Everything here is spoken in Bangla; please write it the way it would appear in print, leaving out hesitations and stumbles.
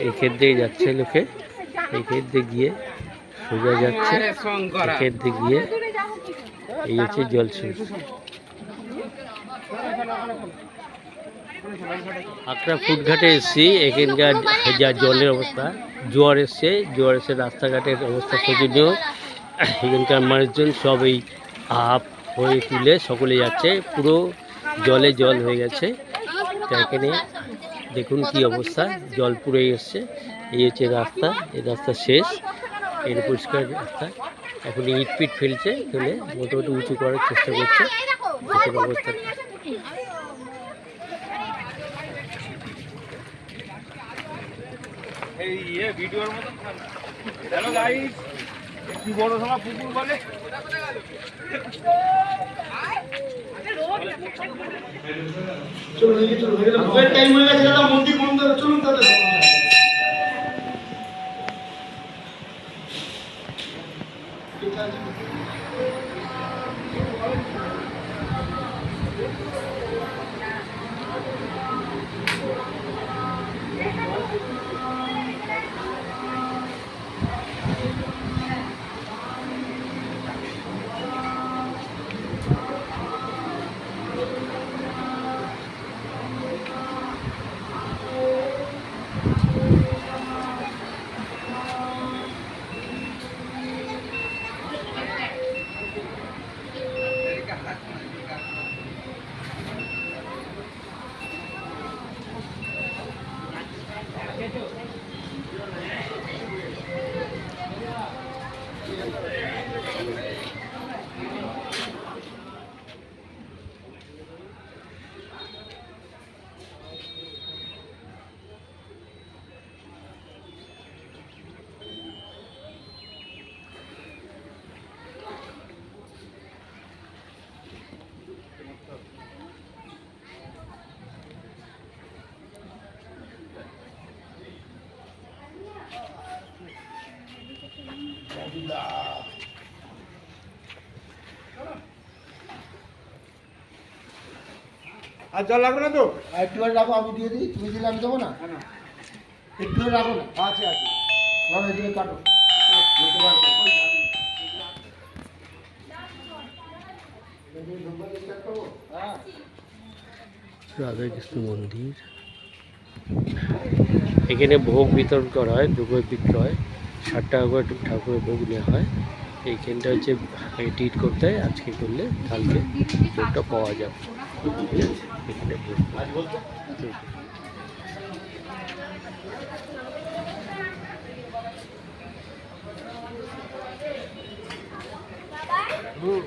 এই ক্ষেত দিয়ে যাচ্ছে লোকে, এই ক্ষেত দিয়ে গিয়ে সোজা যাচ্ছে, এই ক্ষেত দিয়ে গিয়ে এই হচ্ছে জলছুস। আকরা ফুটঘাটে এসেছি, এখানকার যা জলের অবস্থা, জোয়ার এসছে, জোয়ার এসে রাস্তাঘাটের অবস্থা শোচনীয়। এখানকার মানুষজন সব এই হাফ হয়ে তুলে সকলে যাচ্ছে, পুরো জলে জল হয়ে গেছে। তা এখানে দেখুন কি অবস্থা, জল পুরে এসছে। এই হচ্ছে রাস্তা, এই রাস্তা শেষ, এর পরিষ্কার রাস্তা। এখন ইট পিট ফেলছে, ফেলে মোটামুটি উঁচু করার চেষ্টা করছে। দেখুন অবস্থা। কি বড় সময় পুকুর বলে চলুন টাইম হয়ে গেছে দাদা, মন্দির বন্ধ, চলুন তাহলে। আর জল লাগবে না তো? একটু রাখো, আমি দিয়ে দিই। তুমি দিলে আমি দেবো না, একটু রাখো না। আচ্ছা আচ্ছা, ধরো এদিকে কাটো। রাধাকৃষ্ণ মন্দির, এখানে ভোগ বিতরণ করা হয়, ভোগের বিক্রয়, 60 টাকা করে ঠাকুরের ভোগ নেওয়া হয়। এইখানটা হচ্ছে টিট করতে হয়, আজকে করলে কালকে ভোগটা পাওয়া যাবে। ঠিক আছে, এখানে ভোগ